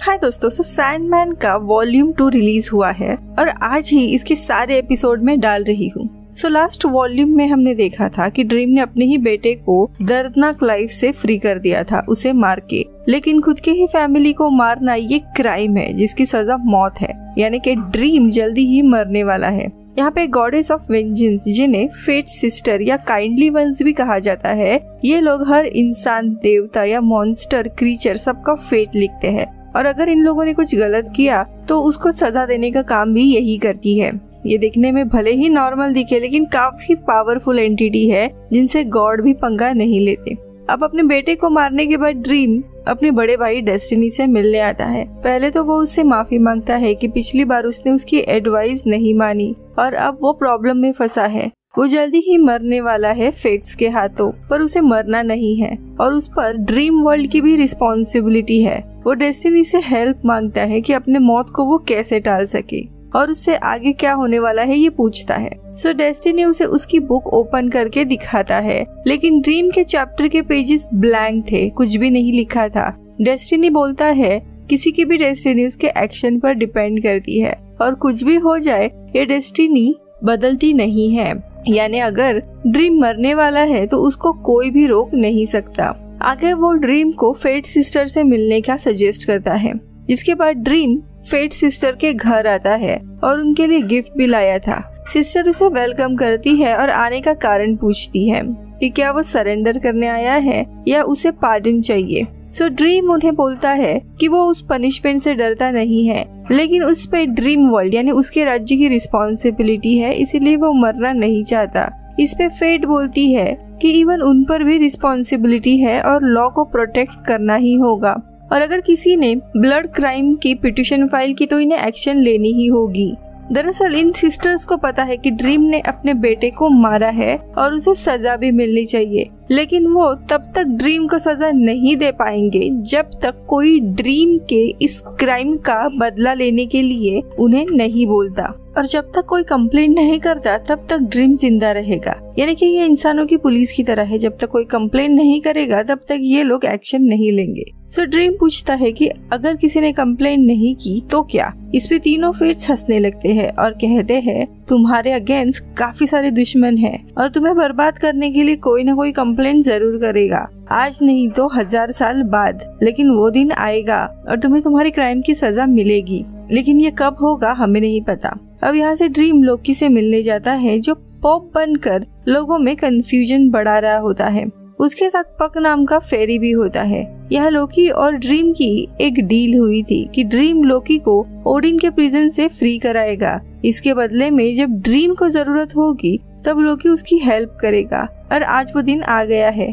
हाय दोस्तों, सैंडमैन का volume 2 release हुआ है और आज ही इसके सारे एपिसोड में डाल रही हूँ। लास्ट वॉल्यूम में हमने देखा था कि ड्रीम ने अपने ही बेटे को दर्दनाक लाइफ से फ्री कर दिया था, उसे मार के। लेकिन खुद के ही फैमिली को मारना ये क्राइम है जिसकी सजा मौत है, यानी कि ड्रीम जल्दी ही मरने वाला है। यहाँ पे गॉडेस ऑफ वेंजेंस, जिन्हें फेट सिस्टर या काइंडली वंस भी कहा जाता है, ये लोग हर इंसान, देवता या मॉन्स्टर क्रीचर सबका फेट लिखते हैं और अगर इन लोगों ने कुछ गलत किया तो उसको सजा देने का काम भी यही करती है। ये देखने में भले ही नॉर्मल दिखे लेकिन काफी पावरफुल एंटिटी है जिनसे गॉड भी पंगा नहीं लेते। अब अपने बेटे को मारने के बाद ड्रीम अपने बड़े भाई डेस्टिनी से मिलने आता है। पहले तो वो उससे माफी मांगता है कि पिछली बार उसने उसकी एडवाइस नहीं मानी और अब वो प्रॉब्लम में फंसा है। वो जल्दी ही मरने वाला है फेट्स के हाथों, पर उसे मरना नहीं है और उस पर ड्रीम वर्ल्ड की भी रिस्पॉन्सिबिलिटी है। वो डेस्टिनी से हेल्प मांगता है कि अपने मौत को वो कैसे टाल सके और उससे आगे क्या होने वाला है ये पूछता है। डेस्टिनी उसे उसकी बुक ओपन करके दिखाता है, लेकिन ड्रीम के चैप्टर के पेजेस ब्लैंक थे, कुछ भी नहीं लिखा था। डेस्टिनी बोलता है किसी की भी डेस्टिनी उसके एक्शन पर डिपेंड करती है और कुछ भी हो जाए ये डेस्टिनी बदलती नहीं है, यानी अगर ड्रीम मरने वाला है तो उसको कोई भी रोक नहीं सकता। आगे वो ड्रीम को फेट सिस्टर से मिलने का सजेस्ट करता है, जिसके बाद ड्रीम फेट सिस्टर के घर आता है और उनके लिए गिफ्ट भी लाया था। सिस्टर उसे वेलकम करती है और आने का कारण पूछती है कि क्या वो सरेंडर करने आया है या उसे पार्डन चाहिए। ड्रीम उन्हें बोलता है कि वो उस पनिशमेंट से डरता नहीं है, लेकिन उस पे ड्रीम वर्ल्ड यानी उसके राज्य की रिस्पॉन्सिबिलिटी है, इसीलिए वो मरना नहीं चाहता। इस पे फेट बोलती है कि इवन उन पर भी रिस्पॉन्सिबिलिटी है और लॉ को प्रोटेक्ट करना ही होगा और अगर किसी ने ब्लड क्राइम की पिटीशन फाइल की तो इन्हें एक्शन लेनी ही होगी। दरअसल इन सिस्टर्स को पता है कि ड्रीम ने अपने बेटे को मारा है और उसे सजा भी मिलनी चाहिए, लेकिन वो तब तक ड्रीम को सजा नहीं दे पाएंगे जब तक कोई ड्रीम के इस क्राइम का बदला लेने के लिए उन्हें नहीं बोलता और जब तक कोई कंप्लेंट नहीं करता तब तक ड्रीम जिंदा रहेगा। यानी कि ये इंसानों की पुलिस की तरह है, जब तक कोई कंप्लेंट नहीं करेगा तब तक ये लोग एक्शन नहीं लेंगे। ड्रीम पूछता है कि अगर किसी ने कंप्लेंट नहीं की तो क्या। इस पे तीनों फेट्स हंसने लगते हैं और कहते हैं तुम्हारे अगेंस्ट काफी सारे दुश्मन हैं और तुम्हें बर्बाद करने के लिए कोई ना कोई कंप्लेंट जरूर करेगा, आज नहीं तो 1000 साल बाद, लेकिन वो दिन आएगा और तुम्हें तुम्हारी क्राइम की सजा मिलेगी, लेकिन ये कब होगा हमें नहीं पता। अब यहाँ से ड्रीम लोकी से मिलने जाता है जो पॉप बनकर लोगों में कंफ्यूजन बढ़ा रहा होता है। उसके साथ पक नाम का फेरी भी होता है। यह लोकी और ड्रीम की एक डील हुई थी कि ड्रीम लोकी को ओडिन के प्रिजन से फ्री कराएगा। इसके बदले में जब ड्रीम को जरूरत होगी तब लोकी उसकी हेल्प करेगा और आज वो दिन आ गया है।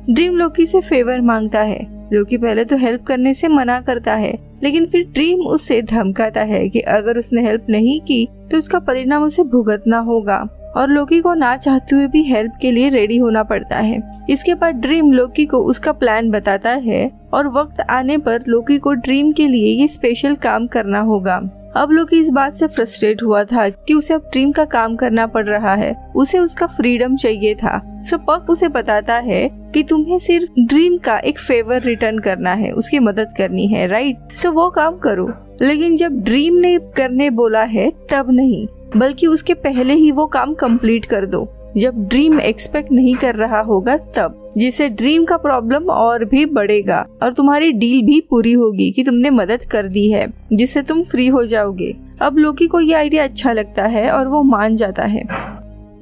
ड्रीम लोकी से फेवर मांगता है। लोकी पहले तो हेल्प करने से मना करता है, लेकिन फिर ड्रीम उससे धमकाता है कि अगर उसने हेल्प नहीं की तो उसका परिणाम उसे भुगतना होगा और लोकी को ना चाहते हुए भी हेल्प के लिए रेडी होना पड़ता है। इसके बाद ड्रीम लोकी को उसका प्लान बताता है और वक्त आने पर लोकी को ड्रीम के लिए ये स्पेशल काम करना होगा। अब लोकी इस बात से फ्रस्ट्रेट हुआ था कि उसे अब ड्रीम का काम करना पड़ रहा है, उसे उसका फ्रीडम चाहिए था। पक उसे बताता है कि तुम्हें सिर्फ ड्रीम का एक फेवर रिटर्न करना है, उसकी मदद करनी है, राइट? वो काम करो, लेकिन जब ड्रीम ने करने बोला है तब नहीं, बल्कि उसके पहले ही वो काम कंप्लीट कर दो जब ड्रीम एक्सपेक्ट नहीं कर रहा होगा तब, जिससे ड्रीम का प्रॉब्लम और भी बढ़ेगा और तुम्हारी डील भी पूरी होगी कि तुमने मदद कर दी है जिससे तुम फ्री हो जाओगे। अब लोकी को ये आइडिया अच्छा लगता है और वो मान जाता है।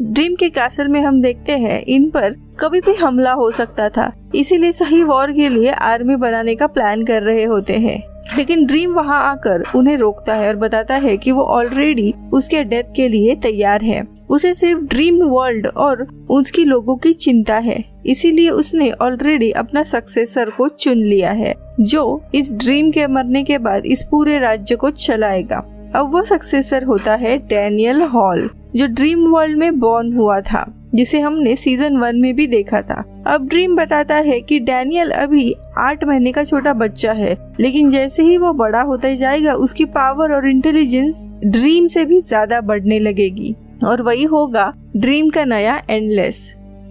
ड्रीम के कैसल में हम देखते हैं इन पर कभी भी हमला हो सकता था, इसीलिए सही वॉर के लिए आर्मी बनाने का प्लान कर रहे होते हैं, लेकिन ड्रीम वहां आकर उन्हें रोकता है और बताता है कि वो ऑलरेडी उसके डेथ के लिए तैयार है। उसे सिर्फ ड्रीम वर्ल्ड और उसकी लोगों की चिंता है, इसीलिए उसने ऑलरेडी अपना सक्सेसर को चुन लिया है जो इस ड्रीम के मरने के बाद इस पूरे राज्य को चलाएगा। अब वो सक्सेसर होता है डैनियल हॉल, जो ड्रीम वर्ल्ड में बॉर्न हुआ था, जिसे हमने सीजन 1 में भी देखा था। अब ड्रीम बताता है कि डैनियल अभी 8 महीने का छोटा बच्चा है, लेकिन जैसे ही वो बड़ा होता जाएगा उसकी पावर और इंटेलिजेंस ड्रीम से भी ज्यादा बढ़ने लगेगी और वही होगा ड्रीम का नया एंडलेस।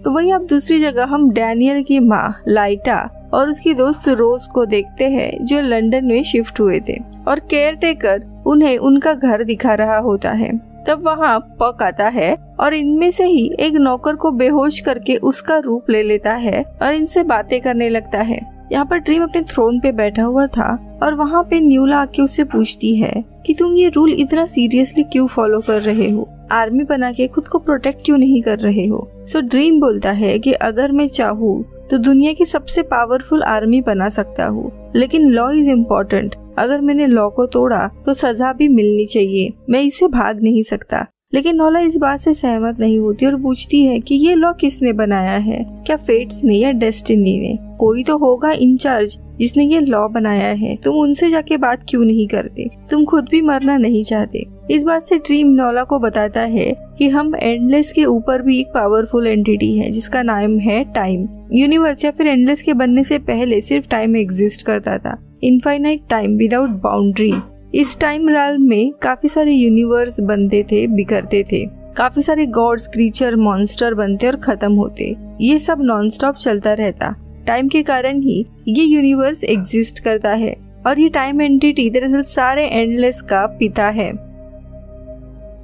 तो वही अब दूसरी जगह हम डैनियल की माँ लाइटा और उसकी दोस्त रोज को देखते हैं जो लंदन में शिफ्ट हुए थे और केयर टेकर उन्हें उनका घर दिखा रहा होता है। तब वहाँ पक आता है और इनमें से ही एक नौकर को बेहोश करके उसका रूप ले लेता है और इनसे बातें करने लगता है। यहाँ पर ड्रीम अपने थ्रोन पे बैठा हुआ था और वहाँ पे न्यूला आके उससे पूछती है कि तुम ये रूल इतना सीरियसली क्यों फॉलो कर रहे हो, आर्मी बना के खुद को प्रोटेक्ट क्यों नहीं कर रहे हो। सो ड्रीम बोलता है कि अगर मैं चाहूँ तो दुनिया की सबसे पावरफुल आर्मी बना सकता हूँ, लेकिन लॉ इज इम्पोर्टेंट। अगर मैंने लॉ को तोड़ा तो सजा भी मिलनी चाहिए, मैं इससे भाग नहीं सकता। लेकिन नोला इस बात से सहमत नहीं होती और पूछती है कि ये लॉ किसने बनाया है, क्या फेट्स ने या डेस्टिनी ने? कोई तो होगा इंचार्ज जिसने ये लॉ बनाया है, तुम उनसे जाके बात क्यों नहीं करते? तुम खुद भी मरना नहीं चाहते? इस बात से ड्रीम नोला को बताता है कि हम एंडलेस के ऊपर भी एक पावरफुल एंटिटी है जिसका नाम है टाइम। यूनिवर्स या फिर एंडलेस के बनने से पहले सिर्फ टाइम एग्जिस्ट करता था, इनफाइनाइट टाइम विदाउट बाउंड्री। इस टाइम राल्म में काफी सारे यूनिवर्स बनते थे, बिखरते थे, काफी सारे गॉड्स, क्रीचर, मॉन्स्टर बनते और खत्म होते। ये सब नॉन स्टॉप चलता रहता। टाइम के कारण ही ये यूनिवर्स एग्जिस्ट करता है और ये टाइम एंटिटी दरअसल सारे एंडलेस का पिता है।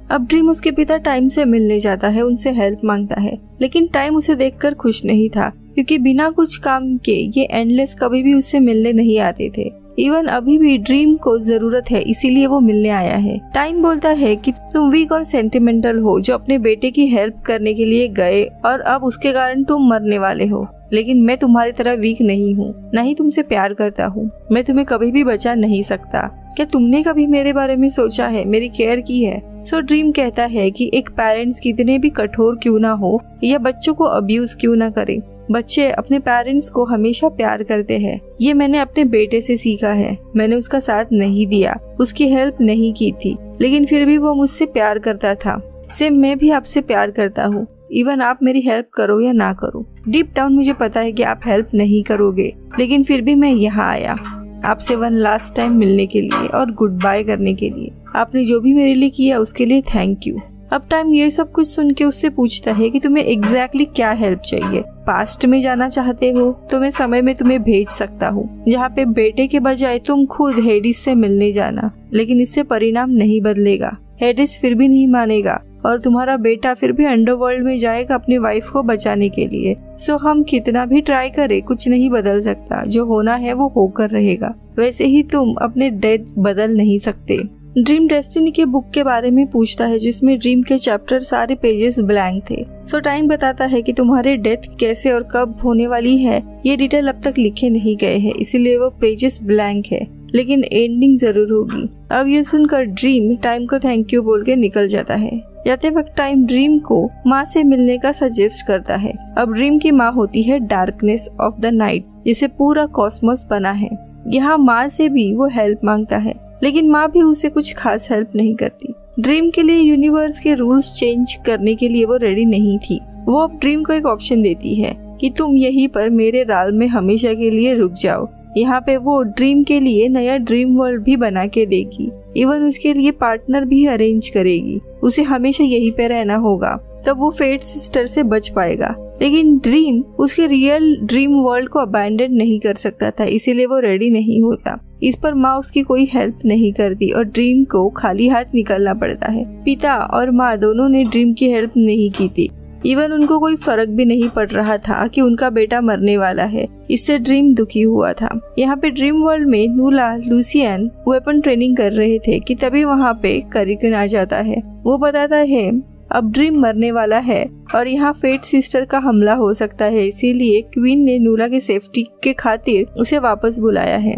अब ड्रीम उसके पिता टाइम से मिलने जाता है, उनसे हेल्प मांगता है, लेकिन टाइम उसे देखकर खुश नहीं था क्योंकि बिना कुछ काम के ये एंडलेस कभी भी उससे मिलने नहीं आते थे। इवन अभी भी ड्रीम को जरूरत है, इसीलिए वो मिलने आया है। टाइम बोलता है कि तुम वीक और सेंटिमेंटल हो जो अपने बेटे की हेल्प करने के लिए गए और अब उसके कारण तुम मरने वाले हो, लेकिन मैं तुम्हारी तरह वीक नहीं हूँ, न ही तुमसे प्यार करता हूँ। मैं तुम्हें कभी भी बचा नहीं सकता। क्या तुमने कभी मेरे बारे में सोचा है, मेरी केयर की है? सो ड्रीम कहता है कि एक पेरेंट्स कितने भी कठोर क्यों ना हो या बच्चों को अब्यूज क्यों ना करे, बच्चे अपने पेरेंट्स को हमेशा प्यार करते हैं। ये मैंने अपने बेटे से सीखा है। मैंने उसका साथ नहीं दिया, उसकी हेल्प नहीं की थी, लेकिन फिर भी वो मुझसे प्यार करता था। सेम मैं भी आपसे प्यार करता हूँ, इवन आप मेरी हेल्प करो या ना करो। डीप डाउन मुझे पता है कि आप हेल्प नहीं करोगे, लेकिन फिर भी मैं यहाँ आया आपसे वन लास्ट टाइम मिलने के लिए और गुड बाय करने के लिए। आपने जो भी मेरे लिए किया उसके लिए थैंक यू। अब टाइम ये सब कुछ सुन के उससे पूछता है कि तुम्हें एग्जैक्टली क्या हेल्प चाहिए। पास्ट में जाना चाहते हो तो मैं समय में तुम्हें भेज सकता हूँ, जहाँ पे बेटे के बजाय तुम खुद हेडिस से मिलने जाना, लेकिन इससे परिणाम नहीं बदलेगा। हेडिस फिर भी नहीं मानेगा और तुम्हारा बेटा फिर भी अंडरवर्ल्ड में जाएगा अपनी वाइफ को बचाने के लिए। सो हम कितना भी ट्राई करें कुछ नहीं बदल सकता, जो होना है वो होकर रहेगा। वैसे ही तुम अपने डेथ बदल नहीं सकते। ड्रीम डेस्टिनी के बुक के बारे में पूछता है जिसमें ड्रीम के चैप्टर सारे पेजेस ब्लैंक थे। सो टाइम बताता है कि तुम्हारे डेथ कैसे और कब होने वाली है ये डिटेल अब तक लिखे नहीं गए हैं, इसीलिए वो पेजेस ब्लैंक है, लेकिन एंडिंग जरूर होगी। अब ये सुनकर ड्रीम टाइम को थैंक यू बोल के निकल जाता है। जाते वक्त टाइम ड्रीम को माँ से मिलने का सजेस्ट करता है। अब ड्रीम की माँ होती है डार्कनेस ऑफ द नाइट, जिसे पूरा कॉस्मोस बना है। यहाँ माँ से भी वो हेल्प मांगता है, लेकिन माँ भी उसे कुछ खास हेल्प नहीं करती। ड्रीम के लिए यूनिवर्स के रूल्स चेंज करने के लिए वो रेडी नहीं थी। वो अब ड्रीम को एक ऑप्शन देती है कि तुम यहीं पर मेरे राल में हमेशा के लिए रुक जाओ। यहाँ पे वो ड्रीम के लिए नया ड्रीम वर्ल्ड भी बना के देगी, इवन उसके लिए पार्टनर भी अरेंज करेगी। उसे हमेशा यहीं पे रहना होगा, तब वो फेट सिस्टर से बच पाएगा। लेकिन ड्रीम उसके रियल ड्रीम वर्ल्ड को अबैंडन नहीं कर सकता था, इसीलिए वो रेडी नहीं होता। इस पर माँ उसकी कोई हेल्प नहीं करती और ड्रीम को खाली हाथ निकलना पड़ता है। पिता और माँ दोनों ने ड्रीम की हेल्प नहीं की थी, इवन उनको कोई फर्क भी नहीं पड़ रहा था कि उनका बेटा मरने वाला है। इससे ड्रीम दुखी हुआ था। यहाँ पे ड्रीम वर्ल्ड में नूला लूसियन वेपन ट्रेनिंग कर रहे थे कि तभी वहाँ पे करिकन आ जाता है। वो बताता है अब ड्रीम मरने वाला है और यहाँ फेट सिस्टर का हमला हो सकता है, इसीलिए क्वीन ने नूला की सेफ्टी के खातिर उसे वापस बुलाया है।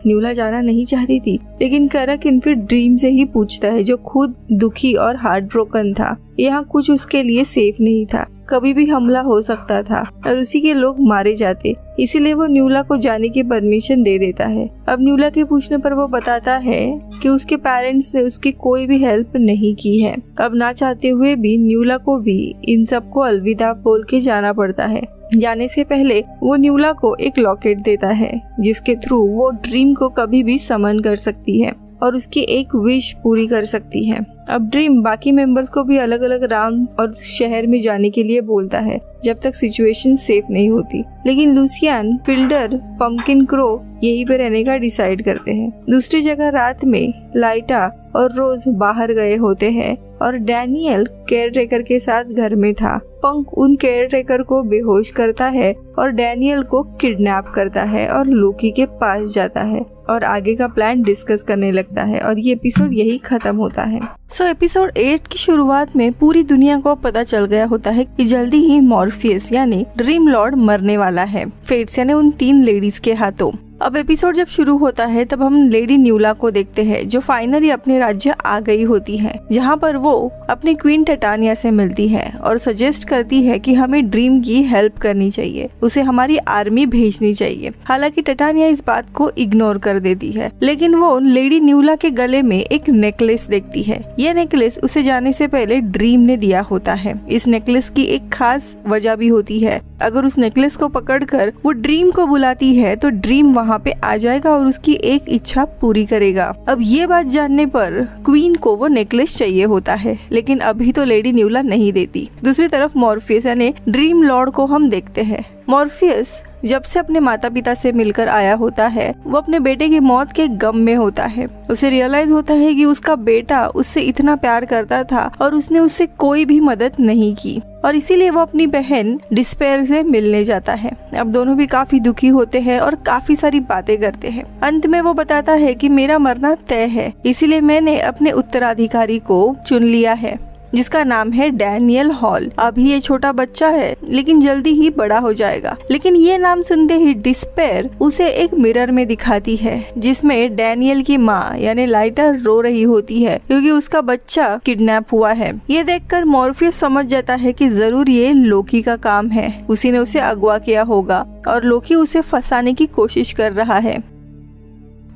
न्यूला जाना नहीं चाहती थी, लेकिन करकिन फिर ड्रीम से ही पूछता है जो खुद दुखी और हार्ट ब्रोकन था। यहाँ कुछ उसके लिए सेफ नहीं था, कभी भी हमला हो सकता था और उसी के लोग मारे जाते, इसीलिए वो न्यूला को जाने की परमिशन दे देता है। अब न्यूला के पूछने पर वो बताता है कि उसके पेरेंट्स ने उसकी कोई भी हेल्प नहीं की है। अब ना चाहते हुए भी न्यूला को भी इन सबको अलविदा बोल के जाना पड़ता है। जाने से पहले वो न्यूला को एक लॉकेट देता है जिसके थ्रू वो ड्रीम को कभी भी समन कर सकती है और उसकी एक विश पूरी कर सकती है। अब ड्रीम बाकी मेंबर्स को भी अलग अलग राउंड और शहर में जाने के लिए बोलता है जब तक सिचुएशन सेफ नहीं होती, लेकिन लूसियन, फिल्डर, पंपकिन क्रो यहीं पे रहने का डिसाइड करते हैं। दूसरी जगह रात में लाइटा और रोज बाहर गए होते हैं और डैनियल केयर टेकर के साथ घर में था। पंक उन केयर टेकर को बेहोश करता है और डैनियल को किडनैप करता है और लोकी के पास जाता है और आगे का प्लान डिस्कस करने लगता है और ये एपिसोड यही खत्म होता है। एपिसोड 8 की शुरुआत में पूरी दुनिया को पता चल गया होता है कि जल्दी ही मॉर्फियस यानी ड्रीम लॉर्ड मरने वाला है फेट्स यानी उन 3 लेडीज के हाथों। अब एपिसोड जब शुरू होता है तब हम लेडी न्यूला को देखते हैं जो फाइनली अपने राज्य आ गई होती है, जहां पर वो अपनी क्वीन टिटानिया से मिलती है और सजेस्ट करती है कि हमें ड्रीम की हेल्प करनी चाहिए, उसे हमारी आर्मी भेजनी चाहिए। हालांकि टिटानिया इस बात को इग्नोर कर देती है, लेकिन वो लेडी न्यूला के गले में एक नेकलेस देखती है। यह नेकलेस उसे जाने से पहले ड्रीम ने दिया होता है। इस नेकलेस की एक खास वजह भी होती है। अगर उस नेकलेस को पकड़कर वो ड्रीम को बुलाती है तो ड्रीम वहाँ पे आ जाएगा और उसकी एक इच्छा पूरी करेगा। अब ये बात जानने पर क्वीन को वो नेकलेस चाहिए होता है, लेकिन अभी तो लेडी न्यूला नहीं देती। दूसरी तरफ मॉर्फियस यानी ड्रीम लॉर्ड को हम देखते हैं। मॉर्फियस जब से अपने माता पिता से मिलकर आया होता है वो अपने बेटे की मौत के गम में होता है। उसे रियलाइज होता है कि उसका बेटा उससे इतना प्यार करता था और उसने उससे कोई भी मदद नहीं की और इसीलिए वो अपनी बहन डिस्पेयर से मिलने जाता है। अब दोनों भी काफी दुखी होते हैं और काफी सारी बातें करते हैं। अंत में वो बताता है कि मेरा मरना तय है, इसीलिए मैंने अपने उत्तराधिकारी को चुन लिया है जिसका नाम है डैनियल हॉल। अभी ये छोटा बच्चा है लेकिन जल्दी ही बड़ा हो जाएगा। लेकिन ये नाम सुनते ही डिस्पेयर उसे एक मिरर में दिखाती है जिसमें डैनियल की माँ यानी लाइटा रो रही होती है क्योंकि उसका बच्चा किडनैप हुआ है। ये देखकर मॉर्फियस समझ जाता है कि जरूर ये लोकी का काम है, उसी ने उसे अगवा किया होगा और लोकी उसे फंसाने की कोशिश कर रहा है।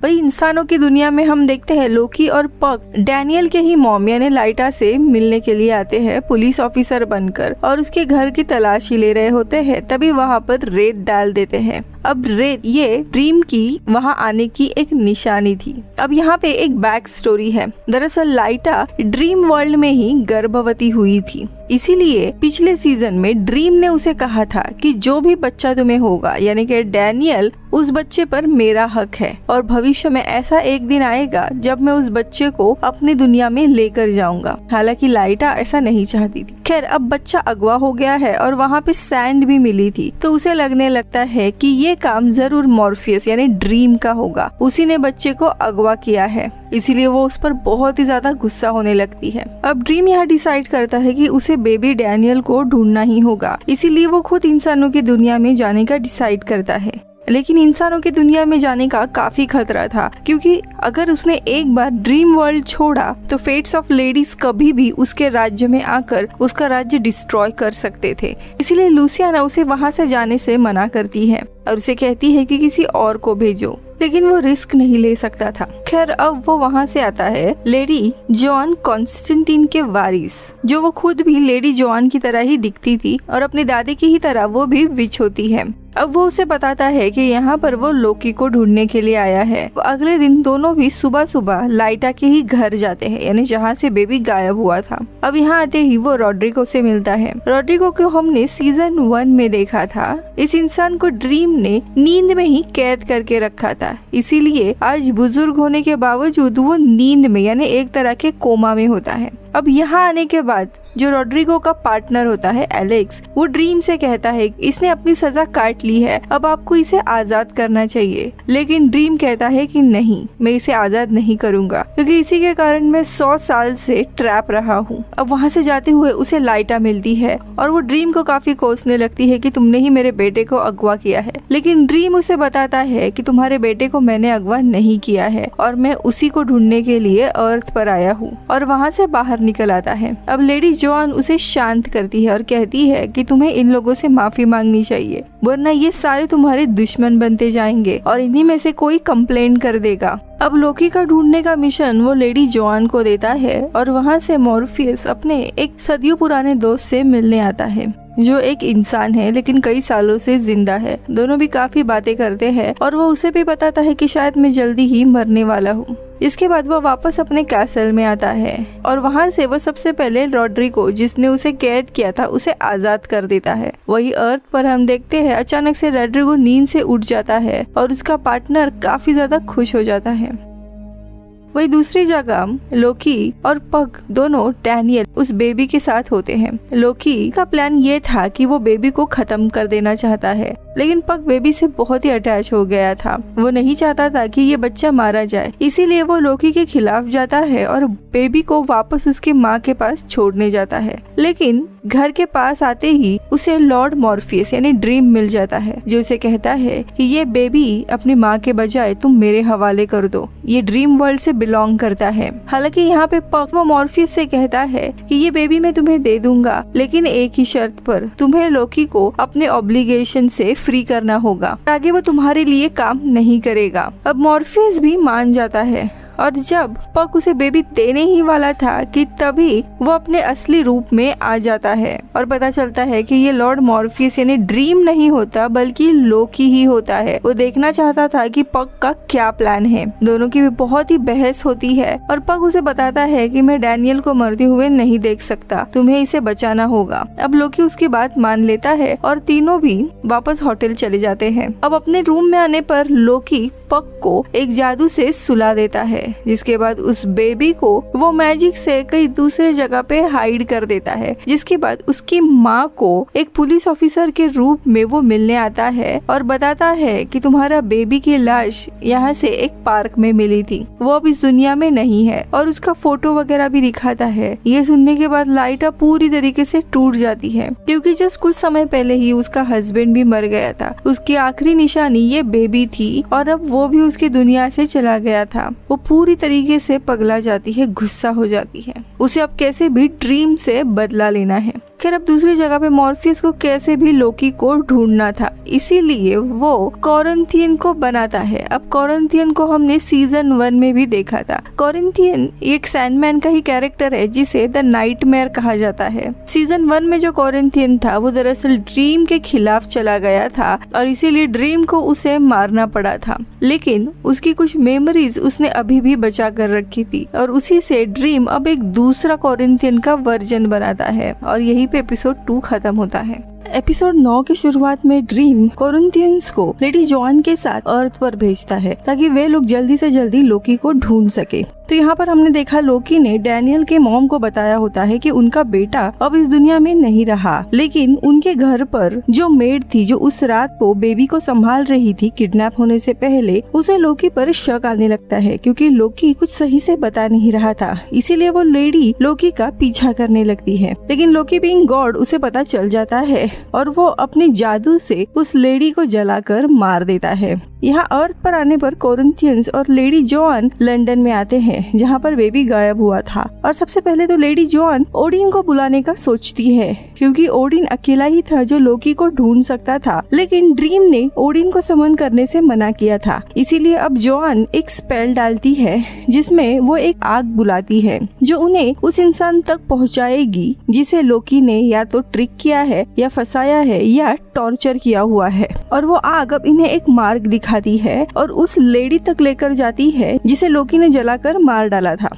वही इंसानों की दुनिया में हम देखते हैं लोकी और पक डैनियल के ही मॉम यानी लाइटा से मिलने के लिए आते हैं पुलिस ऑफिसर बनकर और उसके घर की तलाशी ले रहे होते हैं। तभी वहाँ पर रेड डाल देते हैं। अब रेड ये ड्रीम की वहाँ आने की एक निशानी थी। अब यहाँ पे एक बैक स्टोरी है। दरअसल लाइटा ड्रीम वर्ल्ड में ही गर्भवती हुई थी, इसीलिए पिछले सीजन में ड्रीम ने उसे कहा था कि जो भी बच्चा तुम्हें होगा यानी कि डैनियल, उस बच्चे पर मेरा हक है और भविष्य में ऐसा एक दिन आएगा जब मैं उस बच्चे को अपनी दुनिया में लेकर जाऊंगा। हालांकि लाइटा ऐसा नहीं चाहती थी। खैर अब बच्चा अगवा हो गया है और वहाँ पे सैंड भी मिली थी, तो उसे लगने लगता है कि ये काम जरूर मॉर्फियस यानी ड्रीम का होगा, उसी ने बच्चे को अगवा किया है, इसीलिए वो उस पर बहुत ही ज्यादा गुस्सा होने लगती है। अब ड्रीम यहाँ डिसाइड करता है कि उसे बेबी डैनियल को ढूंढना ही होगा, इसीलिए वो खुद इंसानों की दुनिया में जाने का डिसाइड करता है। लेकिन इंसानों की दुनिया में जाने का काफी खतरा था क्योंकि अगर उसने एक बार ड्रीम वर्ल्ड छोड़ा तो फेट्स ऑफ लेडीज कभी भी उसके राज्य में आकर उसका राज्य डिस्ट्रॉय कर सकते थे। इसीलिए लूसियाना उसे वहाँ से जाने से मना करती है और उसे कहती है कि किसी और को भेजो, लेकिन वो रिस्क नहीं ले सकता था। खैर अब वो वहाँ से आता है लेडी जॉन कॉन्स्टेंटीन के वारिस, जो वो खुद भी लेडी जॉन की तरह ही दिखती थी और अपने दादी की ही तरह वो भी विच होती है। अब वो उसे बताता है कि यहाँ पर वो लोकी को ढूंढने के लिए आया है। अगले दिन दोनों भी सुबह सुबह लाइटा के ही घर जाते हैं यानी जहाँ से बेबी गायब हुआ था। अब यहाँ आते ही वो रॉड्रिगो से मिलता है। रॉड्रिगो को हमने सीजन 1 में देखा था। इस इंसान को ड्रीम ने नींद में ही कैद करके रखा था, इसीलिए आज बुजुर्ग होने के बावजूद वो नींद में यानी एक तरह के कोमा में होता है। अब यहाँ आने के बाद जो रॉड्रिगो का पार्टनर होता है एलेक्स, वो ड्रीम से कहता है इसने अपनी सजा काट ली है, अब आपको इसे आजाद करना चाहिए। लेकिन ड्रीम कहता है कि नहीं, मैं इसे आजाद नहीं करूंगा क्योंकि इसी के कारण मैं 100 साल से ट्रैप रहा हूँ। अब वहाँ से जाते हुए उसे लाइटा मिलती है और वो ड्रीम को काफी कोसने लगती है कि तुमने ही मेरे बेटे को अगवा किया है। लेकिन ड्रीम उसे बताता है कि तुम्हारे बेटे को मैंने अगवा नहीं किया है और मैं उसी को ढूंढने के लिए अर्थ पर आया हूँ, और वहाँ से बाहर निकल आता है। अब लेडी जॉन उसे शांत करती है और कहती है कि तुम्हें इन लोगों से माफी मांगनी चाहिए, वरना ये सारे तुम्हारे दुश्मन बनते जाएंगे और इन्हीं में से कोई कंप्लेन कर देगा। अब लोकी का ढूंढने का मिशन वो लेडी जॉन को देता है और वहाँ से मॉर्फियस अपने एक सदियों पुराने दोस्त से मिलने आता है जो एक इंसान है लेकिन कई सालों से जिंदा है। दोनों भी काफी बातें करते हैं और वो उसे भी बताता है कि शायद मैं जल्दी ही मरने वाला हूँ। इसके बाद वो वापस अपने कैसल में आता है और वहाँ से वो सबसे पहले रॉड्रिगो, जिसने उसे कैद किया था, उसे आजाद कर देता है। वही अर्थ पर हम देखते हैं अचानक से रॉड्रिगो नींद से उठ जाता है और उसका पार्टनर काफी ज्यादा खुश हो जाता है। वही दूसरी जगह लोकी और पग दोनों डैनियल उस बेबी के साथ होते हैं। लोकी का प्लान ये था कि वो बेबी को खत्म कर देना चाहता है, लेकिन पग बेबी से बहुत ही अटैच हो गया था। वो नहीं चाहता था कि ये बच्चा मारा जाए, इसीलिए वो लोकी के खिलाफ जाता है और बेबी को वापस उसकी माँ के पास छोड़ने जाता है। लेकिन घर के पास आते ही उसे लॉर्ड मॉर्फियस यानी ड्रीम मिल जाता है, जो उसे कहता है कि ये बेबी अपनी माँ के बजाय तुम मेरे हवाले कर दो, ये ड्रीम वर्ल्ड से बिलोंग करता है। हालांकि यहाँ पे पग वो मॉर्फियस से कहता है कि ये बेबी मैं तुम्हें दे दूंगा, लेकिन एक ही शर्त पर, तुम्हें लोकी को अपने ऑब्लिगेशन से फ्री करना होगा, आगे वो तुम्हारे लिए काम नहीं करेगा। अब मॉर्फियस भी मान जाता है और जब पग उसे बेबी देने ही वाला था कि तभी वो अपने असली रूप में आ जाता है और पता चलता है कि ये लॉर्ड मॉर्फियस यानी ड्रीम नहीं होता बल्कि लोकी ही होता है। वो देखना चाहता था कि पग का क्या प्लान है। दोनों की बहुत ही बहस होती है और पग उसे बताता है कि मैं डैनियल को मरते हुए नहीं देख सकता, तुम्हें इसे बचाना होगा। अब लोकी उसकी बात मान लेता है और तीनों भी वापस होटल चले जाते हैं। अब अपने रूम में आने पर लोकी पग को एक जादू से सुला देता है, जिसके बाद उस बेबी को वो मैजिक से कई दूसरे जगह पे हाइड कर देता है। जिसके बाद उसकी माँ को एक पुलिस ऑफिसर के रूप में वो मिलने आता है और बताता है कि तुम्हारा बेबी की लाश यहाँ से एक पार्क में मिली थी, वो अब इस दुनिया में नहीं है, और उसका फोटो वगैरह भी दिखाता है। ये सुनने के बाद लाइटा पूरी तरीके से टूट जाती है, क्योंकि जस्ट कुछ समय पहले ही उसका हस्बैंड भी मर गया था। उसकी आखिरी निशानी ये बेबी थी और अब वो भी उसकी दुनिया से चला गया था। वो पूरी तरीके से पगला जाती है, गुस्सा हो जाती है। उसे अब कैसे भी ड्रीम से बदला लेना है। खैर अब दूसरी जगह पे मॉर्फियस को कैसे भी लोकी को ढूंढना था, इसीलिए वो कोरिंथियन को बनाता है। अब कोरिंथियन को हमने सीजन 1 में भी देखा था। कोरिंथियन एक सैंडमैन का ही कैरेक्टर है जिसे द नाइटमेयर कहा जाता है। सीजन 1 में जो कोरिंथियन था वो दरअसल ड्रीम के खिलाफ चला गया था और इसीलिए ड्रीम को उसे मारना पड़ा था, लेकिन उसकी कुछ मेमोरीज उसने अभी भी बचा कर रखी थी और उसी से ड्रीम अब एक दूसरा कोरिंथियन का वर्जन बनाता है और यही पे एपिसोड 2 खत्म होता है। एपिसोड 9 की शुरुआत में ड्रीम कोरिंथियंस को लेडी जॉन के साथ अर्थ पर भेजता है ताकि वे लोग जल्दी से जल्दी लोकी को ढूंढ सके। तो यहाँ पर हमने देखा लोकी ने डैनियल के मॉम को बताया होता है कि उनका बेटा अब इस दुनिया में नहीं रहा, लेकिन उनके घर पर जो मेड थी जो उस रात को बेबी को संभाल रही थी किडनैप होने से पहले, उसे लोकी पर शक आने लगता है क्योंकि लोकी कुछ सही से बता नहीं रहा था। इसीलिए वो लेडी लोकी का पीछा करने लगती है, लेकिन लोकी बीइंग गॉड उसे पता चल जाता है और वो अपने जादू से उस लेडी को जलाकर मार देता है। यहाँ अर्थ पर आने पर कोरिंथियंस और लेडी जॉन लंदन में आते हैं जहाँ पर बेबी गायब हुआ था। और सबसे पहले तो लेडी जॉन ओडिन को बुलाने का सोचती है क्योंकि ओडिन अकेला ही था जो लोकी को ढूंढ सकता था, लेकिन ड्रीम ने ओडिन को समन करने से मना किया था। इसीलिए अब जॉन एक स्पेल डालती है जिसमें वो एक आग बुलाती है जो उन्हें उस इंसान तक पहुँचाएगी जिसे लोकी ने या तो ट्रिक किया है या फंसाया है या टॉर्चर किया हुआ है। और वो आग अब इन्हें एक मार्ग दिखाती है और उस लेडी तक लेकर जाती है जिसे लोकी ने जलाकर मार डाला था।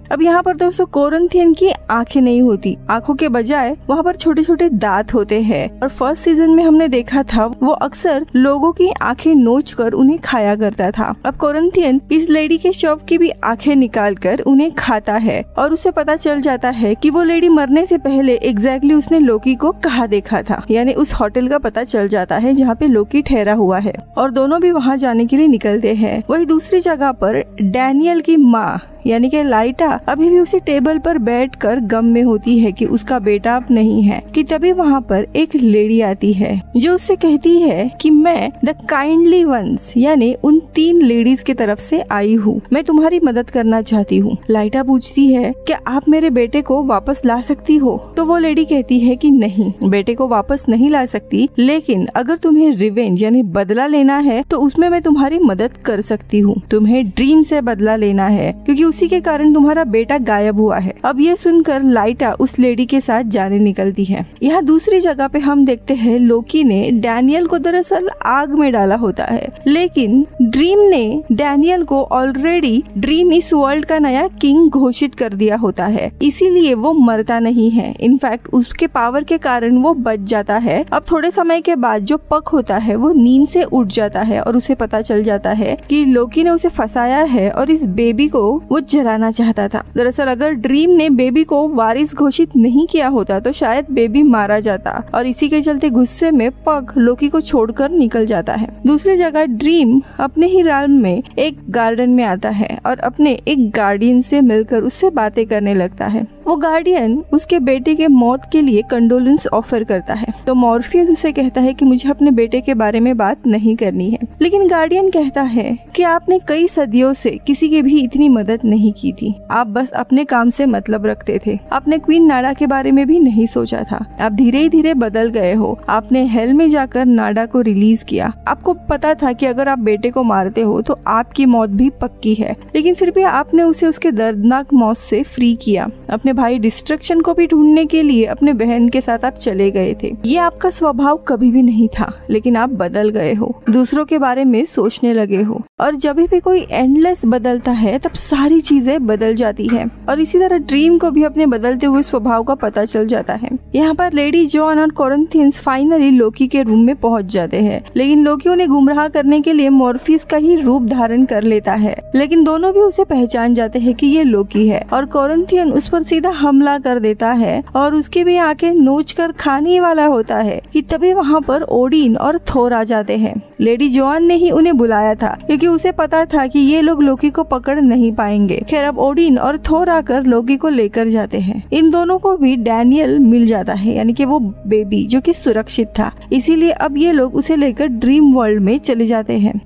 अब यहाँ पर दोस्तों कोरिंथियन की आंखें नहीं होती, आंखों के बजाय वहाँ पर छोटे छोटे दांत होते हैं। और फर्स्ट सीजन में हमने देखा था वो अक्सर लोगों की आंखें नोच कर उन्हें खाया करता था। अब कोरिंथियन इस लेडी के शव की भी आंखें निकाल कर उन्हें खाता है और उसे पता चल जाता है कि वो लेडी मरने से पहले एग्जैक्टली उसने लोकी को कहाँ देखा था, यानी उस होटल का पता चल जाता है जहाँ पे लोकी ठहरा हुआ है और दोनों भी वहाँ जाने के लिए निकलते हैं। वही दूसरी जगह पर डैनियल की माँ यानी कि लाइटा अभी भी उसी टेबल पर बैठकर गम में होती है कि उसका बेटा अब नहीं है कि तभी वहाँ पर एक लेडी आती है जो उससे कहती है कि मैं द काइंडली वंस यानी उन 3 लेडीज की तरफ से आई हूँ, मैं तुम्हारी मदद करना चाहती हूँ। लाइटा पूछती है क्या आप मेरे बेटे को वापस ला सकती हो? तो वो लेडी कहती है कि नहीं, बेटे को वापस नहीं ला सकती, लेकिन अगर तुम्हें रिवेंज यानी बदला लेना है तो उसमें मैं तुम्हारी मदद कर सकती हूँ। तुम्हें ड्रीम से बदला लेना है क्योंकि उसी के कारण तुम्हारा तुम्हारा बेटा गायब हुआ है। अब ये सुनकर लाइटा उस लेडी के साथ जाने निकलती है। यहाँ दूसरी जगह पे हम देखते हैं लोकी ने डैनियल को दरअसल आग में डाला होता है, लेकिन ड्रीम ने डैनियल को ऑलरेडी ड्रीम इस वर्ल्ड का नया किंग घोषित कर दिया होता है, इसीलिए वो मरता नहीं है। इनफैक्ट उसके पावर के कारण वो बच जाता है। अब थोड़े समय के बाद जो पक होता है वो नींद से उठ जाता है और उसे पता चल जाता है कि लोकी ने उसे फंसाया है और इस बेबी को वो जलाना चाहता था। दरअसल अगर ड्रीम ने बेबी को वारिस घोषित नहीं किया होता तो शायद बेबी मारा जाता, और इसी के चलते गुस्से में पक लोकी को छोड़कर निकल जाता है। दूसरी जगह ड्रीम अपने ही realm में एक गार्डन में आता है और अपने एक गार्डियन से मिलकर उससे बातें करने लगता है। वो गार्डियन उसके बेटे के मौत के लिए कंडोलेंस ऑफर करता है, तो मॉर्फियस उसे कहता है कि मुझे अपने बेटे के बारे में बात नहीं करनी है। लेकिन गार्डियन कहता है कि आपने कई सदियों से किसी की भी इतनी मदद नहीं की थी, आप बस अपने काम से मतलब रखते थे, आपने क्वीन नाडा के बारे में भी नहीं सोचा था, आप धीरे धीरे बदल गए हो, आपने हेल में जाकर नाडा को रिलीज किया, आपको पता था कि अगर आप बेटे को मारते हो तो आपकी मौत भी पक्की है, लेकिन फिर भी आपने उसे उसके दर्दनाक मौत से फ्री किया। अपने भाई डिस्ट्रक्शन को भी ढूंढने के लिए अपने बहन के साथ आप चले गए थे। ये आपका स्वभाव कभी भी नहीं था, लेकिन आप बदल गए हो, दूसरों के बारे में सोचने लगे हो, और जब भी कोई एंडलेस बदलता है तब सारी चीजें बदल जाती है। और इसी तरह ड्रीम को भी अपने बदलते हुए स्वभाव का पता चल जाता है। यहाँ पर लेडी जॉन और कोरिंथियंस फाइनली लोकी के रूम में पहुंच जाते हैं, लेकिन लोकी उन्हें गुमराह करने के लिए मॉर्फियस का ही रूप धारण कर लेता है, लेकिन दोनों भी उसे पहचान जाते हैं कि ये लोकी है, और कोरिंथियन उस पर सीधा हमला कर देता है और उसकी भी आंखें नोच कर खाने वाला होता है कि तभी वहाँ पर ओडिन और थोर आ जाते हैं। लेडी जॉन ने ही उन्हें बुलाया था क्योंकि उसे पता था कि ये लोग लोकी को पकड़ नहीं पाएंगे। खैर अब ओडिन और थोर आकर लोकी को लेकर जाते हैं। इन दोनों को भी डैनियल मिल जाता है, यानी कि वो बेबी जो कि सुरक्षित था, इसीलिए अब ये लोग उसे लेकर ड्रीम वर्ल्ड में चले जाते हैं।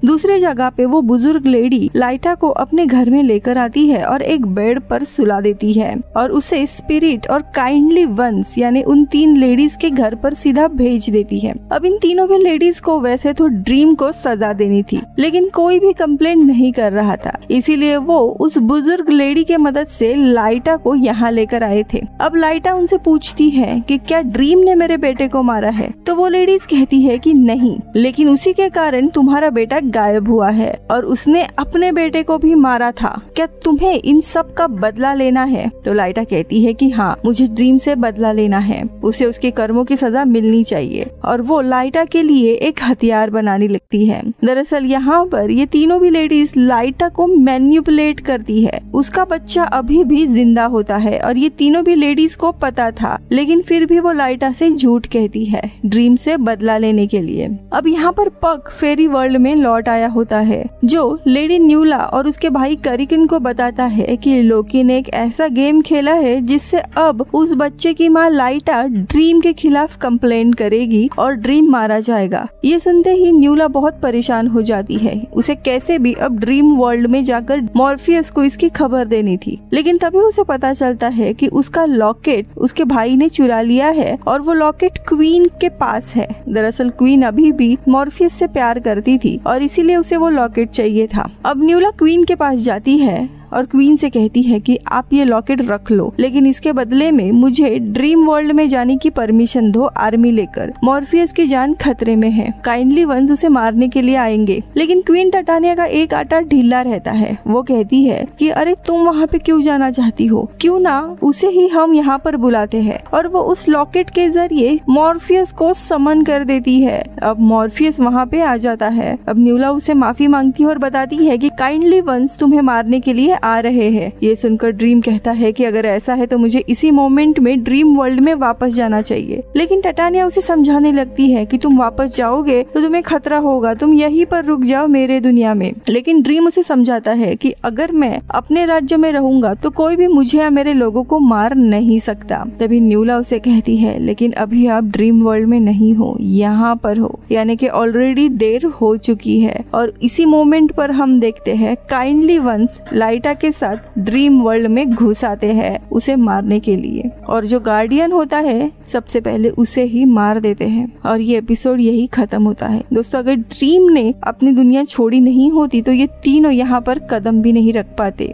दूसरी जगह पे वो बुजुर्ग लेडी लाइटा को अपने घर में लेकर आती है और एक बेड पर सुला देती है और उसे स्पिरिट और काइंडली वंस यानी उन 3 लेडीज के घर पर सीधा भेज देती है। अब इन तीनों भी लेडीज को वैसे तो ड्रीम को सजा देनी थी, लेकिन कोई भी कंप्लेंट नहीं कर रहा था, इसीलिए वो उस बुजुर्ग लेडी के मदद से लाइटा को यहाँ लेकर आए थे। अब लाइटा उनसे पूछती है कि क्या ड्रीम ने मेरे बेटे को मारा है, तो वो लेडीज कहती है कि नहीं, लेकिन उसी के कारण तुम्हारा बेटा गायब हुआ है और उसने अपने बेटे को भी मारा था, क्या तुम्हें इन सब का बदला लेना है? तो लाइटा कहती है कि हाँ, मुझे ड्रीम से बदला लेना है, उसे उसके कर्मों की सजा मिलनी चाहिए, और वो लाइटा के लिए एक हथियार बनाने लगती है। दरअसल यहाँ पर ये तीनों भी लेडीज लाइटा को मैनिपुलेट करती है। उसका बच्चा अभी भी जिंदा होता है और ये तीनों भी लेडीज को पता था, लेकिन फिर भी वो लाइटा से झूठ कहती है ड्रीम से बदला लेने के लिए। अब यहाँ पर पक फेरी वर्ल्ड में लौट आया होता है, जो लेडी न्यूला और उसके भाई करिकन को बताता है कि लोकी ने एक ऐसा गेम खेला है जिससे अब उस बच्चे की माँ लाइटा ड्रीम के खिलाफ कंप्लेंट करेगी और ड्रीम मारा जाएगा। ये सुनते ही न्यूला बहुत परेशान हो जाती है, उसे कैसे भी अब ड्रीम वर्ल्ड में जाकर मॉर्फियस को इसकी खबर देनी थी, लेकिन तभी उसे पता चलता है कि उसका लॉकेट उसके भाई ने चुरा लिया है और वो लॉकेट क्वीन के पास है। दरअसल क्वीन अभी भी मॉर्फियस से प्यार करती थी और इसीलिए उसे वो लॉकेट चाहिए था। अब न्यूला क्वीन के पास जाती है और क्वीन से कहती है कि आप ये लॉकेट रख लो, लेकिन इसके बदले में मुझे ड्रीम वर्ल्ड में जाने की परमिशन दो आर्मी लेकर। मॉर्फियस की जान खतरे में है, काइंडली वंस उसे मारने के लिए आएंगे, लेकिन क्वीन टाटानिया का एक आटा ढीला रहता है। वो कहती है कि अरे तुम वहाँ पे क्यों जाना चाहती हो, क्यों ना उसे ही हम यहाँ पर बुलाते हैं, और वो उस लॉकेट के जरिए मॉर्फियस को समन कर देती है। अब मॉर्फियस वहाँ पे आ जाता है। अब न्यूला उसे माफी मांगती है और बताती है कि काइंडली वंस तुम्हें मारने के लिए आ रहे हैं। ये सुनकर ड्रीम कहता है कि अगर ऐसा है तो मुझे इसी मोमेंट में ड्रीम वर्ल्ड में वापस जाना चाहिए, लेकिन टाटानिया उसे समझाने लगती है कि तुम वापस जाओगे तो तुम्हें खतरा होगा, तुम यहीं पर रुक जाओ मेरे दुनिया में। लेकिन ड्रीम उसे समझाता है कि अगर मैं अपने राज्य में रहूंगा तो कोई भी मुझे या मेरे लोगों को मार नहीं सकता। तभी न्यूला उसे कहती है लेकिन अभी आप ड्रीम वर्ल्ड में नहीं हो, यहाँ पर हो, यानी कि ऑलरेडी देर हो चुकी है। और इसी मोमेंट पर हम देखते हैं काइंडली वंस लाइटा के साथ ड्रीम वर्ल्ड में घुस आते हैं उसे मारने के लिए, और जो गार्डियन होता है सबसे पहले उसे ही मार देते हैं और ये एपिसोड यही खत्म होता है। दोस्तों, अगर ड्रीम ने अपनी दुनिया छोड़ी नहीं होती तो ये तीनों यहाँ पर कदम भी नहीं रख पाते।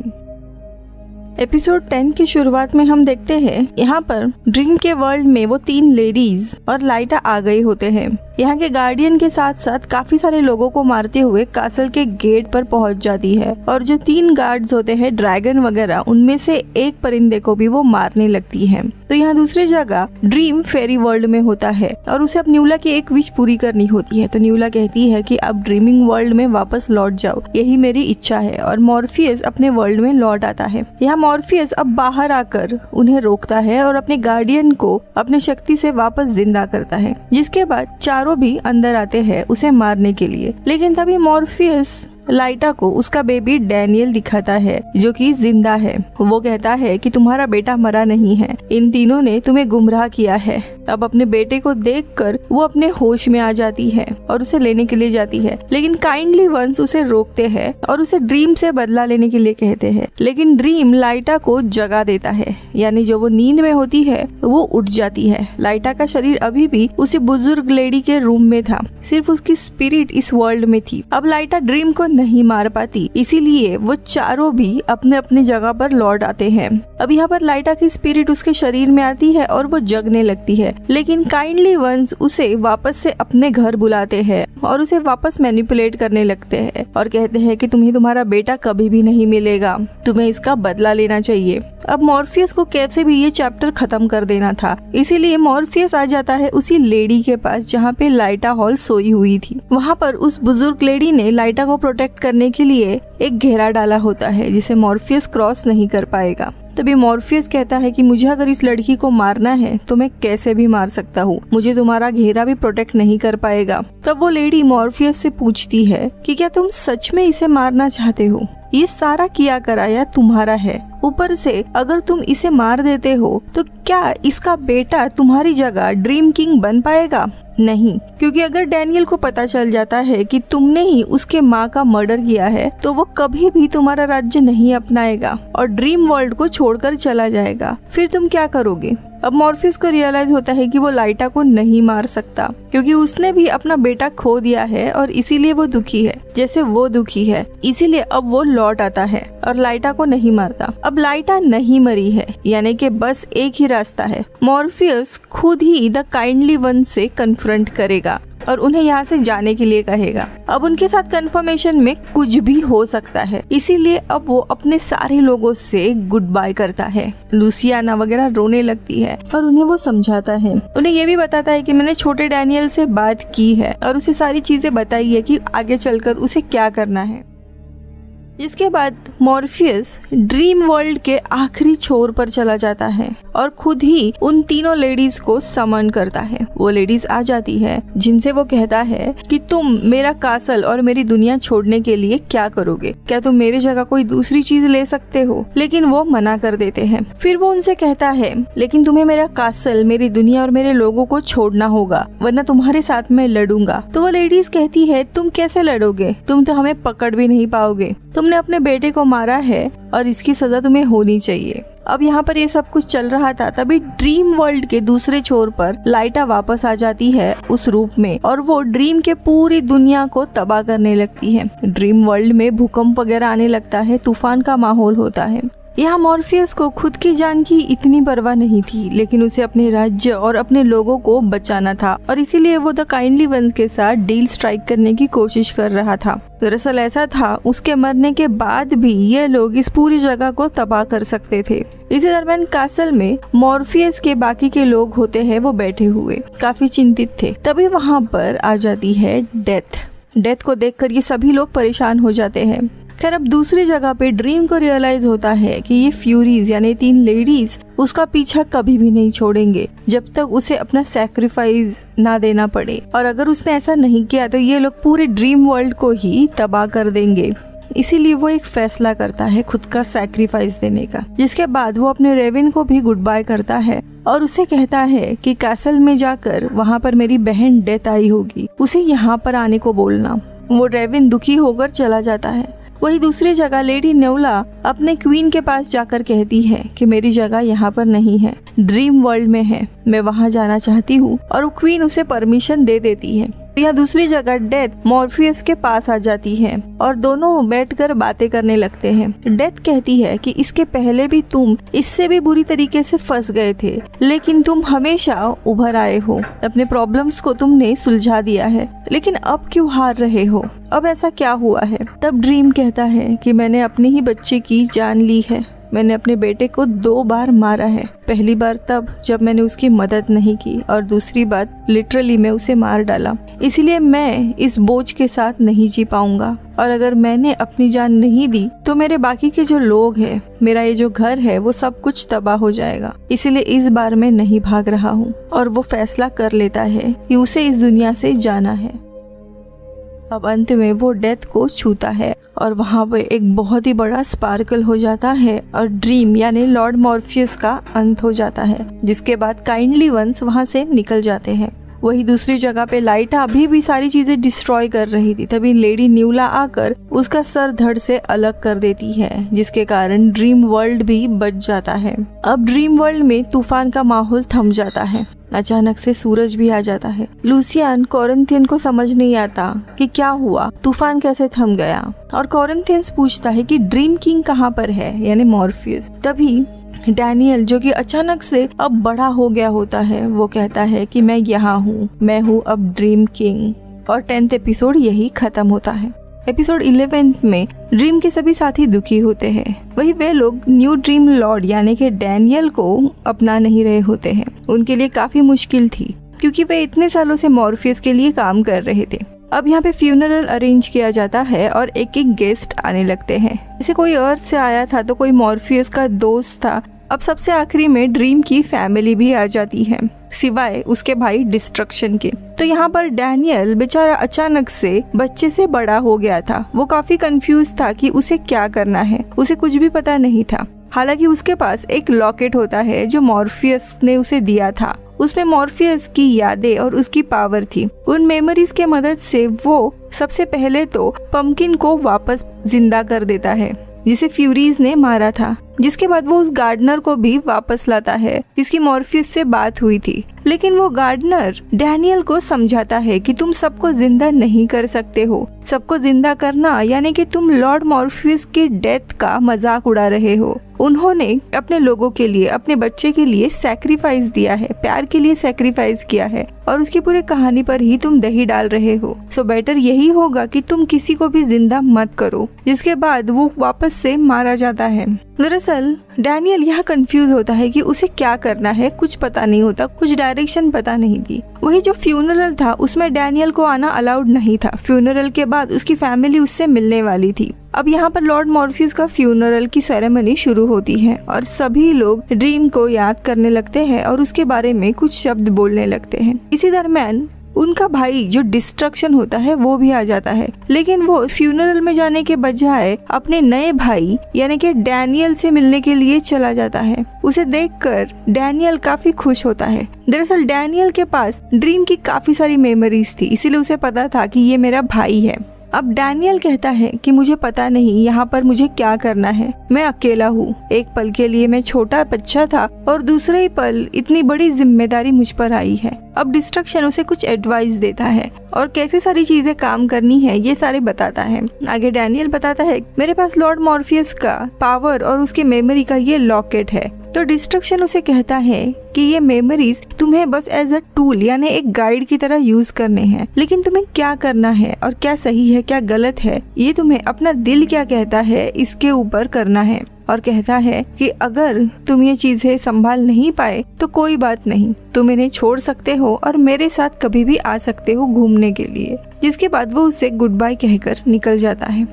एपिसोड 10 की शुरुआत में हम देखते हैं यहाँ पर ड्रीम के वर्ल्ड में वो 3 लेडीज और लाइटा आ गई होते हैं। यहाँ के गार्डियन के साथ साथ काफी सारे लोगों को मारते हुए कासल के गेट पर पहुंच जाती है और जो 3 गार्ड्स होते हैं ड्रैगन वगैरह, उनमें से एक परिंदे को भी वो मारने लगती है। तो यहाँ दूसरी जगह ड्रीम फेरी वर्ल्ड में होता है और उसे अब न्यूला की एक विश पूरी करनी होती है। तो न्यूला कहती है कि अब ड्रीमिंग वर्ल्ड में वापस लौट जाओ, यही मेरी इच्छा है। और मॉर्फियस अपने वर्ल्ड में लौट आता है। यहाँ मॉर्फियस अब बाहर आकर उन्हें रोकता है और अपने गार्डियन को अपनी शक्ति से वापस जिंदा करता है, जिसके बाद चारों भी अंदर आते हैं उसे मारने के लिए। लेकिन तभी मॉर्फियस लाइटा को उसका बेबी डैनियल दिखाता है जो कि जिंदा है। वो कहता है कि तुम्हारा बेटा मरा नहीं है, इन तीनों ने तुम्हें गुमराह किया है। अब अपने बेटे को देखकर वो अपने होश में आ जाती है और उसे लेने के लिए जाती है, लेकिन काइंडली वंस उसे रोकते हैं और उसे ड्रीम से बदला लेने के लिए कहते हैं। लेकिन ड्रीम लाइटा को जगा देता है, यानी जो वो नींद में होती है वो उठ जाती है। लाइटा का शरीर अभी भी उसी बुजुर्ग लेडी के रूम में था, सिर्फ उसकी स्पिरिट इस वर्ल्ड में थी। अब लाइटा ड्रीम को नहीं मार पाती, इसीलिए वो चारों भी अपने अपने जगह पर लौट आते हैं। अब यहाँ पर लाइटा की स्पिरिट उसके शरीर में आती है और वो जगने लगती है, लेकिन काइंडली वंस उसे वापस से अपने घर बुलाते हैं और उसे वापस मैनिपुलेट करने लगते हैं और कहते हैं कि तुम्हें तुम्हारा बेटा कभी भी नहीं मिलेगा, तुम्हें इसका बदला लेना चाहिए। अब मॉर्फियस को कैसे भी ये चैप्टर खत्म कर देना था, इसीलिए मॉर्फियस आ जाता है उसी लेडी के पास जहाँ पे लाइटा हॉल सोई हुई थी। वहाँ पर उस बुजुर्ग लेडी ने लाइटा को प्रोटेक्ट करने के लिए एक घेरा डाला होता है जिसे मॉर्फियस क्रॉस नहीं कर पाएगा। तभी मॉर्फियस कहता है कि मुझे अगर इस लड़की को मारना है तो मैं कैसे भी मार सकता हूँ, मुझे तुम्हारा घेरा भी प्रोटेक्ट नहीं कर पाएगा। तब वो लेडी मॉर्फियस से पूछती है कि क्या तुम सच में इसे मारना चाहते हो? ये सारा किया कराया तुम्हारा है, ऊपर से अगर तुम इसे मार देते हो तो क्या इसका बेटा तुम्हारी जगह ड्रीम किंग बन पाएगा? नहीं, क्योंकि अगर डैनियल को पता चल जाता है कि तुमने ही उसके माँ का मर्डर किया है तो वो कभी भी तुम्हारा राज्य नहीं अपनाएगा और ड्रीम वर्ल्ड को छोड़कर चला जाएगा। फिर तुम क्या करोगे? अब मॉर्फियस को रियलाइज होता है कि वो लाइटा को नहीं मार सकता, क्योंकि उसने भी अपना बेटा खो दिया है और इसीलिए वो दुखी है जैसे वो दुखी है। इसीलिए अब वो लौट आता है और लाइटा को नहीं मारता। अब लाइटा नहीं मरी है, यानी कि बस एक ही रास्ता है, मॉर्फियस खुद ही द काइंडली वन से कन्फ्रंट करेगा और उन्हें यहाँ से जाने के लिए कहेगा। अब उनके साथ कन्फर्मेशन में कुछ भी हो सकता है, इसीलिए अब वो अपने सारे लोगों से गुड बाय करता है। लूसियाना वगैरह रोने लगती है और उन्हें वो समझाता है, उन्हें ये भी बताता है कि मैंने छोटे डैनियल से बात की है और उसे सारी चीजें बताई है कि आगे चलकर उसे क्या करना है। जिसके बाद मॉर्फियस ड्रीम वर्ल्ड के आखिरी छोर पर चला जाता है और खुद ही उन तीनों लेडीज को समन करता है। वो लेडीज आ जाती है जिनसे वो कहता है कि तुम मेरा कासल और मेरी दुनिया छोड़ने के लिए क्या करोगे, क्या तुम मेरी जगह कोई दूसरी चीज ले सकते हो? लेकिन वो मना कर देते हैं। फिर वो उनसे कहता है लेकिन तुम्हें मेरा कासल, मेरी दुनिया और मेरे लोगों को छोड़ना होगा, वरना तुम्हारे साथ मैं लड़ूंगा। तो वो लेडीज कहती है तुम कैसे लड़ोगे, तुम तो हमें पकड़ भी नहीं पाओगे, तुमने अपने बेटे को मारा है और इसकी सजा तुम्हें होनी चाहिए। अब यहाँ पर ये सब कुछ चल रहा था, तभी ड्रीम वर्ल्ड के दूसरे छोर पर लाइटा वापस आ जाती है उस रूप में और वो ड्रीम के पूरी दुनिया को तबाह करने लगती है। ड्रीम वर्ल्ड में भूकंप वगैरह आने लगता है, तूफान का माहौल होता है। यहाँ मॉर्फियस को खुद की जान की इतनी परवाह नहीं थी, लेकिन उसे अपने राज्य और अपने लोगों को बचाना था और इसीलिए वो द काइंडली वंस के साथ डील स्ट्राइक करने की कोशिश कर रहा था। दरअसल ऐसा था, उसके मरने के बाद भी ये लोग इस पूरी जगह को तबाह कर सकते थे। इसी दरम्यान कासल में मॉर्फियस के बाकी के लोग होते हैं वो बैठे हुए काफी चिंतित थे। तभी वहाँ पर आ जाती है डेथ को देखकर ये सभी लोग परेशान हो जाते हैं। खैर अब दूसरी जगह पे ड्रीम को रियलाइज होता है कि ये फ्यूरीज यानी 3 लेडीज उसका पीछा कभी भी नहीं छोड़ेंगे जब तक उसे अपना सैक्रिफाइस ना देना पड़े, और अगर उसने ऐसा नहीं किया तो ये लोग पूरे ड्रीम वर्ल्ड को ही तबाह कर देंगे। इसीलिए वो एक फैसला करता है खुद का सैक्रिफाइस देने का, जिसके बाद वो अपने रेविन को भी गुड बाय करता है और उसे कहता है कि कैसल में जाकर वहाँ पर मेरी बहन डेथ आई होगी, उसे यहाँ पर आने को बोलना। वो रेविन दुखी होकर चला जाता है। वही दूसरी जगह लेडी न्यूला अपने क्वीन के पास जाकर कहती है कि मेरी जगह यहाँ पर नहीं है, ड्रीम वर्ल्ड में है, मैं वहाँ जाना चाहती हूँ, और क्वीन उसे परमिशन दे देती है। यहाँ दूसरी जगह डेथ मॉर्फियस के पास आ जाती है और दोनों बैठकर बातें करने लगते हैं। डेथ कहती है कि इसके पहले भी तुम इससे भी बुरी तरीके से फंस गए थे, लेकिन तुम हमेशा उभर आए हो, अपने प्रॉब्लम्स को तुमने सुलझा दिया है, लेकिन अब क्यों हार रहे हो, अब ऐसा क्या हुआ है। तब ड्रीम कहता है कि मैंने अपने ही बच्चे की जान ली है, मैंने अपने बेटे को 2 बार मारा है। पहली बार तब जब मैंने उसकी मदद नहीं की और दूसरी बार लिटरली मैं उसे मार डाला। इसीलिए मैं इस बोझ के साथ नहीं जी पाऊंगा और अगर मैंने अपनी जान नहीं दी तो मेरे बाकी के जो लोग हैं, मेरा ये जो घर है, वो सब कुछ तबाह हो जाएगा। इसीलिए इस बार मैं नहीं भाग रहा हूँ। और वो फैसला कर लेता है कि उसे इस दुनिया से जाना है। अब अंत में वो डेथ को छूता है और वहाँ पे एक बहुत ही बड़ा स्पार्कल हो जाता है और ड्रीम यानी लॉर्ड मॉर्फियस का अंत हो जाता है, जिसके बाद काइंडली वंस वहाँ से निकल जाते हैं। वही दूसरी जगह पे लाइटा अभी भी सारी चीजें डिस्ट्रॉय कर रही थी, तभी लेडी न्यूला आकर उसका सर धड़ से अलग कर देती है, जिसके कारण ड्रीम वर्ल्ड भी बच जाता है। अब ड्रीम वर्ल्ड में तूफान का माहौल थम जाता है। अचानक से सूरज भी आ जाता है। लूसियन कॉरिंथियन को समझ नहीं आता कि क्या हुआ, तूफान कैसे थम गया, और कॉरिंथियंस पूछता है कि ड्रीम किंग कहाँ पर है, यानी मॉर्फियस। तभी डैनियल, जो कि अचानक से अब बड़ा हो गया होता है, वो कहता है कि मैं यहाँ हूँ, मैं हूँ अब ड्रीम किंग। और 10th एपिसोड यही खत्म होता है। एपिसोड 11 में ड्रीम के सभी साथी दुखी होते हैं। वही वे लोग न्यू ड्रीम लॉर्ड यानी कि डैनियल को अपना नहीं रहे होते हैं। उनके लिए काफी मुश्किल थी क्योंकि वे इतने सालों से मॉर्फियस के लिए काम कर रहे थे। अब यहाँ पे फ्यूनरल अरेंज किया जाता है और एक एक गेस्ट आने लगते हैं। जैसे कोई अर्थ से आया था तो कोई मॉर्फियस का दोस्त था। अब सबसे आखिरी में ड्रीम की फैमिली भी आ जाती है, सिवाय उसके भाई डिस्ट्रक्शन के। तो यहाँ पर डैनियल बेचारा अचानक से बच्चे से बड़ा हो गया था। वो काफी कंफ्यूज था कि उसे क्या करना है, उसे कुछ भी पता नहीं था। हालांकि उसके पास एक लॉकेट होता है जो मॉर्फियस ने उसे दिया था। उसमें मॉर्फियस की यादें और उसकी पावर थी। उन मेमोरीज के मदद से वो सबसे पहले तो पंपकिन को वापस जिंदा कर देता है जिसे फ्यूरीज ने मारा था। जिसके बाद वो उस गार्डनर को भी वापस लाता है जिसकी मॉर्फियस से बात हुई थी। लेकिन वो गार्डनर डैनियल को समझाता है कि तुम सबको जिंदा नहीं कर सकते हो। सबको जिंदा करना यानी कि तुम लॉर्ड मॉर्फियस की डेथ का मजाक उड़ा रहे हो। उन्होंने अपने लोगों के लिए, अपने बच्चे के लिए सैक्रिफाइस दिया है, प्यार के लिए सैक्रिफाइस किया है, और उसकी पूरी कहानी पर ही तुम दही डाल रहे हो। सो बेटर यही होगा कि तुम किसी को भी जिंदा मत करो। जिसके बाद वो वापस से मारा जाता है। दरअसल डैनियल यहाँ कंफ्यूज होता है कि उसे क्या करना है, कुछ पता नहीं होता, कुछ डायरेक्शन पता नहीं थी। वही जो फ्यूनरल था उसमें डैनियल को आना अलाउड नहीं था। फ्यूनरल के बाद उसकी फैमिली उससे मिलने वाली थी। अब यहाँ पर लॉर्ड मॉर्फियस का फ्यूनरल की सेरेमनी शुरू होती है और सभी लोग ड्रीम को याद करने लगते हैं और उसके बारे में कुछ शब्द बोलने लगते हैं। इसी दरम्यान उनका भाई जो डिस्ट्रक्शन होता है वो भी आ जाता है, लेकिन वो फ्यूनरल में जाने के बजाय अपने नए भाई यानी कि डैनियल से मिलने के लिए चला जाता है। उसे देखकर डैनियल काफी खुश होता है। दरअसल डैनियल के पास ड्रीम की काफी सारी मेमोरीज थी, इसीलिए उसे पता था कि ये मेरा भाई है। अब डैनियल कहता है कि मुझे पता नहीं यहाँ पर मुझे क्या करना है, मैं अकेला हूँ। एक पल के लिए मैं छोटा बच्चा था और दूसरे ही पल इतनी बड़ी जिम्मेदारी मुझ पर आई है। अब डिस्ट्रक्शन उसे कुछ एडवाइस देता है और कैसे सारी चीजें काम करनी है ये सारे बताता है। आगे डैनियल बताता है मेरे पास लॉर्ड मॉर्फियस का पावर और उसके मेमोरी का ये लॉकेट है। तो डिस्ट्रक्शन उसे कहता है कि ये मेमोरीज तुम्हें बस एज अ टूल यानी एक गाइड की तरह यूज करने हैं, लेकिन तुम्हें क्या करना है और क्या सही है क्या गलत है ये तुम्हें अपना दिल क्या कहता है इसके ऊपर करना है। और कहता है कि अगर तुम ये चीजें संभाल नहीं पाए तो कोई बात नहीं, तुम इन्हें छोड़ सकते हो और मेरे साथ कभी भी आ सकते हो घूमने के लिए। जिसके बाद वो उसे गुड बाय कहकर निकल जाता है।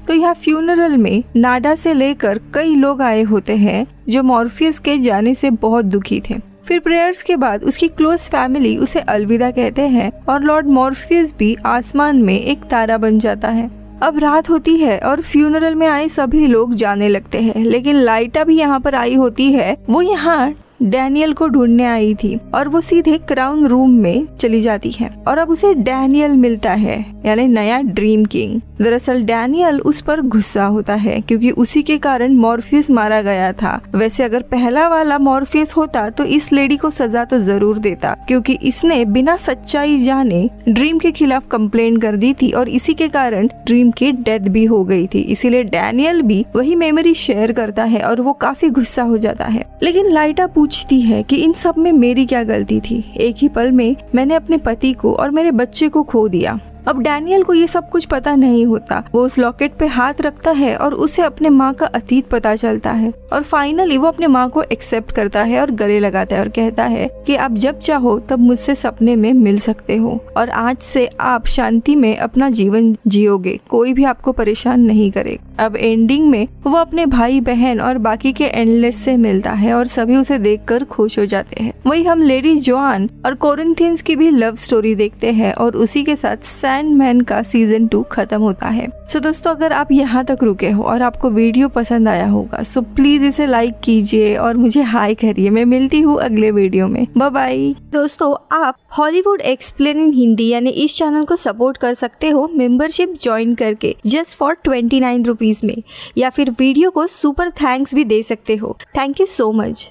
तो यहाँ फ्यूनरल में नाडा से लेकर कई लोग आए होते हैं जो मॉर्फियस के जाने से बहुत दुखी थे। फिर प्रेयर्स के बाद उसकी क्लोज फैमिली उसे अलविदा कहते हैं और लॉर्ड मॉर्फियस भी आसमान में एक तारा बन जाता है। अब रात होती है और फ्यूनरल में आए सभी लोग जाने लगते हैं, लेकिन लाइटा भी यहाँ पर आई होती है। वो यहाँ डैनियल को ढूंढने आई थी और वो सीधे क्राउन रूम में चली जाती है और अब उसे डैनियल मिलता है, यानी नया ड्रीम किंग। दरअसल डैनियल उस पर गुस्सा होता है क्योंकि उसी के कारण मॉर्फियस मारा गया था। वैसे अगर पहला वाला मॉर्फियस होता तो इस लेडी को सजा तो जरूर देता, क्योंकि इसने बिना सच्चाई जाने ड्रीम के खिलाफ कंप्लेन कर दी थी और इसी के कारण ड्रीम की डेथ भी हो गई थी। इसीलिए डैनियल भी वही मेमोरी शेयर करता है और वो काफी गुस्सा हो जाता है। लेकिन लाइटा पूछती है कि इन सब में मेरी क्या गलती थी, एक ही पल में मैंने अपने पति को और मेरे बच्चे को खो दिया। अब डैनियल को ये सब कुछ पता नहीं होता। वो उस लॉकेट पे हाथ रखता है और उसे अपने माँ का अतीत पता चलता है और फाइनली वो अपने माँ को एक्सेप्ट करता है और गले लगाता है और कहता है कि आप जब चाहो तब मुझसे सपने में मिल सकते हो और आज से आप शांति में अपना जीवन जियोगे, कोई भी आपको परेशान नहीं करेगा। अब एंडिंग में वो अपने भाई बहन और बाकी के एंडलेस से मिलता है और सभी उसे देखकर खुश हो जाते हैं। वही हम लेडी जोआन और कोरिंथियंस की भी लव स्टोरी देखते हैं और उसी के साथ सैंडमैन का सीजन 2 खत्म होता है। सो दोस्तों, अगर आप यहाँ तक रुके हो और आपको वीडियो पसंद आया होगा सो प्लीज इसे लाइक कीजिए और मुझे हाई करिए। मैं मिलती हूँ अगले वीडियो में। Bye bye. दोस्तों, आप हॉलीवुड एक्सप्लेन इन हिंदी यानी इस चैनल को सपोर्ट कर सकते हो मेंबरशिप ज्वाइन करके जस्ट फॉर 29 रुपीज में, या फिर वीडियो को सुपर थैंक्स भी दे सकते हो। Thank you so much.